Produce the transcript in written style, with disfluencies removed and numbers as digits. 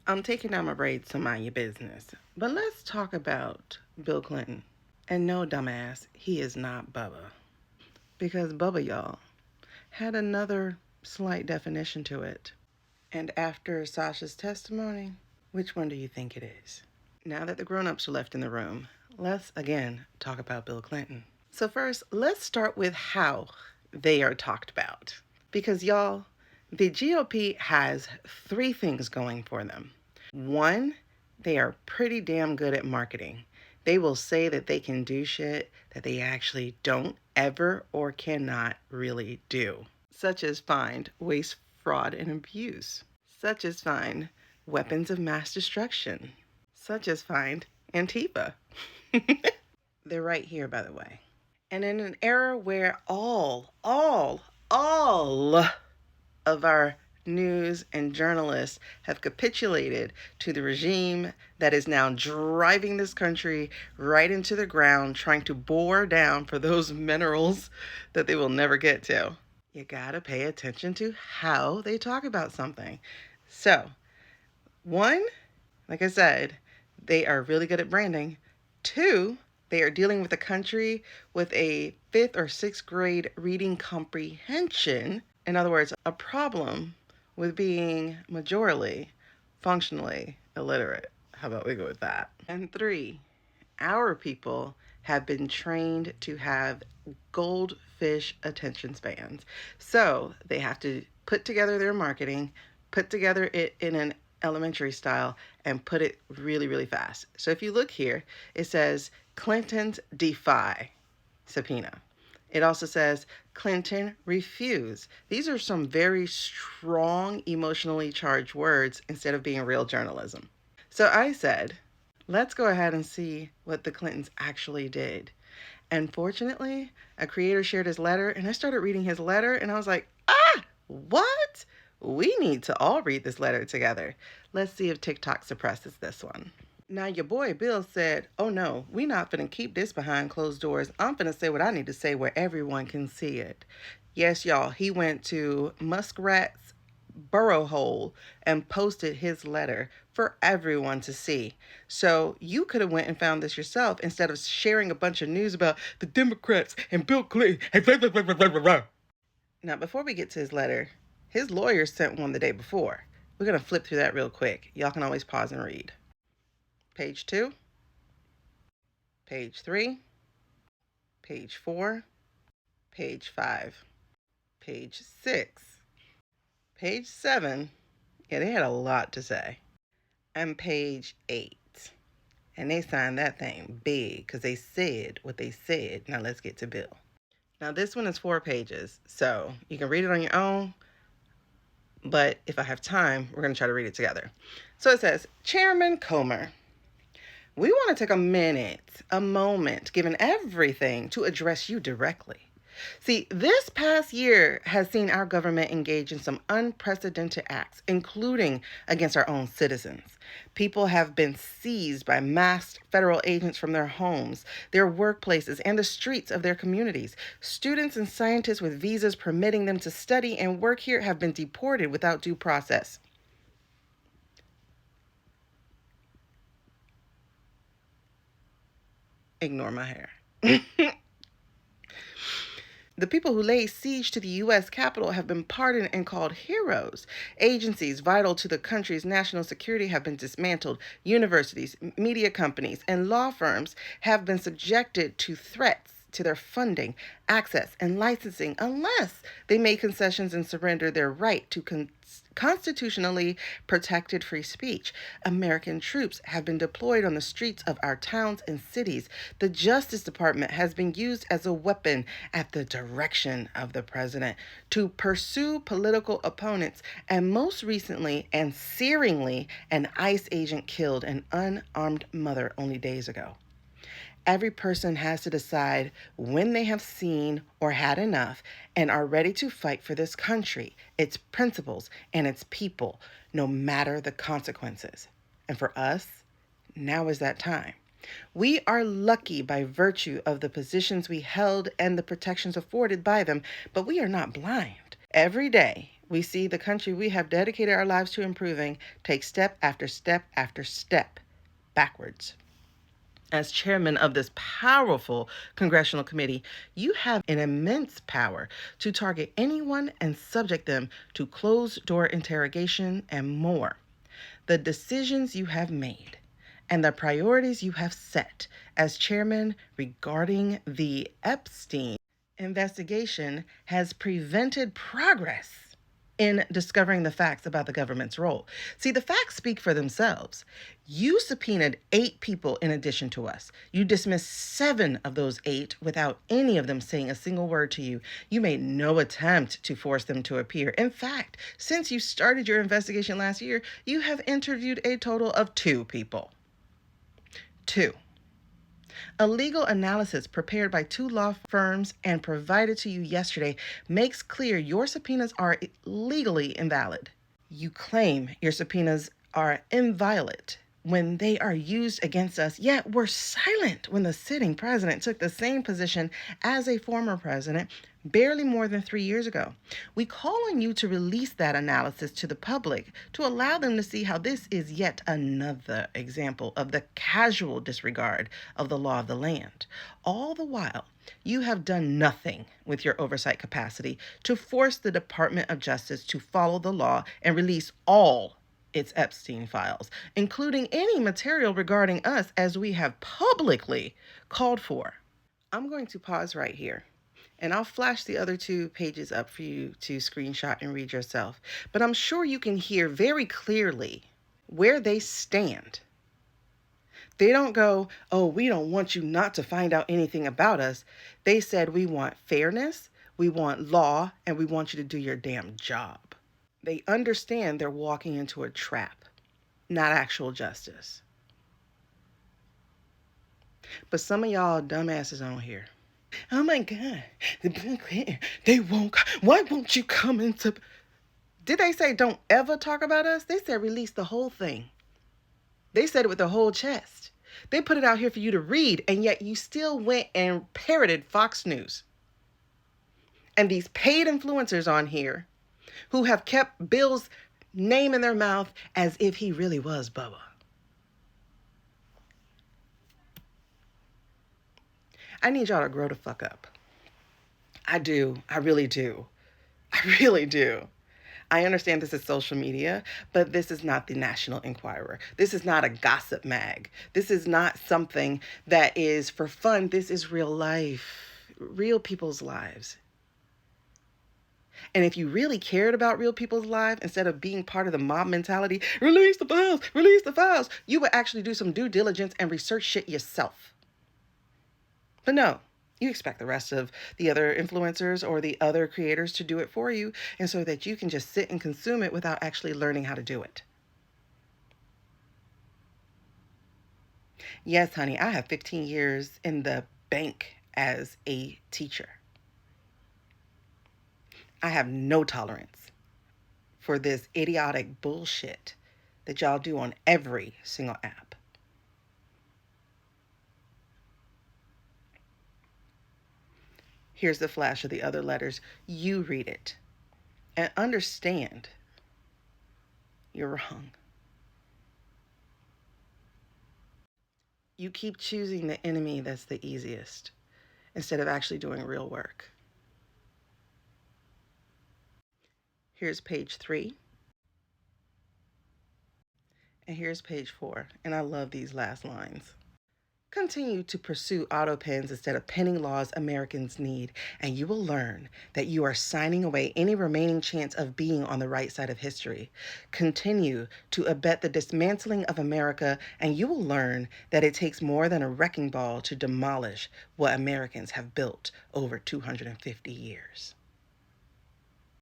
I'm taking down my braids, so mind your business. But let's talk about Bill Clinton. And no, dumbass, he is not Bubba. Because Bubba, y'all, had another slight definition to it. And after Sasha's testimony, which one do you think it is? Now that the grown-ups are left in the room, let's again talk about Bill Clinton. So first, let's start with how they are talked about. Because y'all, the GOP has three things going for them. One, they are pretty damn good at marketing. They will say that they can do shit that they actually don't ever or cannot really do, such as find waste, fraud, and abuse, such as find weapons of mass destruction, such as find Antifa. They're right here, by the way. And in an era where all of our news and journalists have capitulated to the regime that is now driving this country right into the ground, trying to bore down for those minerals that they will never get to. You gotta pay attention to how they talk about something. So, one, like I said, they are really good at branding. Two, they are dealing with a country with a fifth or sixth grade reading comprehension. In other words, a problem with being majorly, functionally illiterate. How about we go with that? And three, our people have been trained to have goldfish attention spans. So they have to put together their marketing, put together it in an elementary style, and put it really, really fast. So if you look here, it says Clinton's defy subpoena. It also says Clinton refuse. These are some very strong, emotionally charged words instead of being real journalism. So I said, let's go ahead and see what the Clintons actually did. And fortunately, a creator shared his letter, and I started reading his letter, and I was like, what? We need to all read this letter together. Let's see if TikTok suppresses this one. Now, your boy Bill said, oh no, we not finna keep this behind closed doors. I'm finna say what I need to say where everyone can see it. Yes, y'all, he went to Muskrat's burrow hole and posted his letter for everyone to see. So you could have went and found this yourself instead of sharing a bunch of news about the Democrats and Bill Clinton and blah, blah, blah, blah, blah, blah. Now, before we get to his letter, his lawyer sent one the day before. We're going to flip through that real quick. Y'all can always pause and read. Page 2, page 3, page 4, page 5, page 6, page 7. Yeah, they had a lot to say. And page 8. And they signed that thing big because they said what they said. Now let's get to Bill. Now this one is 4 pages, so you can read it on your own. But if I have time, we're going to try to read it together. So it says, Chairman Comer, we want to take a moment, given everything, to address you directly. See, this past year has seen our government engage in some unprecedented acts, including against our own citizens. People have been seized by masked federal agents from their homes, their workplaces, and the streets of their communities. Students and scientists with visas permitting them to study and work here have been deported without due process. Ignore my hair. The people who laid siege to the U.S. Capitol have been pardoned and called heroes. Agencies vital to the country's national security have been dismantled. Universities, media companies, and law firms have been subjected to threats to their funding, access, and licensing unless they make concessions and surrender their right to constitutionally protected free speech. American troops have been deployed on the streets of our towns and cities. The Justice Department has been used as a weapon at the direction of the president to pursue political opponents, and most recently and searingly, an ICE agent killed an unarmed mother only days ago. Every person has to decide when they have seen or had enough and are ready to fight for this country, its principles, and its people, no matter the consequences. And for us, now is that time. We are lucky by virtue of the positions we held and the protections afforded by them, but we are not blind. Every day, We see the country we have dedicated our lives to improving take step after step after step backwards. As chairman of this powerful congressional committee, you have an immense power to target anyone and subject them to closed door interrogation and more. The decisions you have made and the priorities you have set as chairman regarding the Epstein investigation has prevented progress in discovering the facts about the government's role. See, the facts speak for themselves. You subpoenaed 8 people in addition to us. You dismissed 7 of those 8 without any of them saying a single word to you. You made no attempt to force them to appear. In fact, since you started your investigation last year, you have interviewed a total of 2 people. 2. A legal analysis prepared by 2 law firms and provided to you yesterday makes clear your subpoenas are legally invalid. You claim your subpoenas are inviolate when they are used against us, yet were silent when the sitting president took the same position as a former president barely more than 3 years ago. We call on you to release that analysis to the public to allow them to see how this is yet another example of the casual disregard of the law of the land. All the while, you have done nothing with your oversight capacity to force the Department of Justice to follow the law and release all its Epstein files, including any material regarding us as we have publicly called for. I'm going to pause right here, and I'll flash the other 2 pages up for you to screenshot and read yourself. But I'm sure you can hear very clearly where they stand. They don't go, oh, we don't want you not to find out anything about us. They said, we want fairness, we want law, and we want you to do your damn job. They understand they're walking into a trap, not actual justice. But some of y'all dumbasses on here. Oh my God, they won't. Why won't you come into? Did they say don't ever talk about us? They said release the whole thing. They said it with their whole chest. They put it out here for you to read, and yet you still went and parroted Fox News. And these paid influencers on here who have kept Bill's name in their mouth as if he really was Bubba. I need y'all to grow the fuck up. I do. I really do. I really do. I understand this is social media, but this is not the National Enquirer. This is not a gossip mag. This is not something that is for fun. This is real life, real people's lives. And if you really cared about real people's lives, instead of being part of the mob mentality, release the files, you would actually do some due diligence and research shit yourself. But no, you expect the rest of the other influencers or the other creators to do it for you, and so that you can just sit and consume it without actually learning how to do it. Yes, honey, I have 15 years in the bank as a teacher. I have no tolerance for this idiotic bullshit that y'all do on every single app. Here's the flash of the other letters. You read it and understand you're wrong. You keep choosing the enemy that's the easiest instead of actually doing real work. Here's page 3. And here's page 4. And I love these last lines. Continue to pursue auto pens instead of penning laws Americans need, and you will learn that you are signing away any remaining chance of being on the right side of history. Continue to abet the dismantling of America, and you will learn that it takes more than a wrecking ball to demolish what Americans have built over 250 years.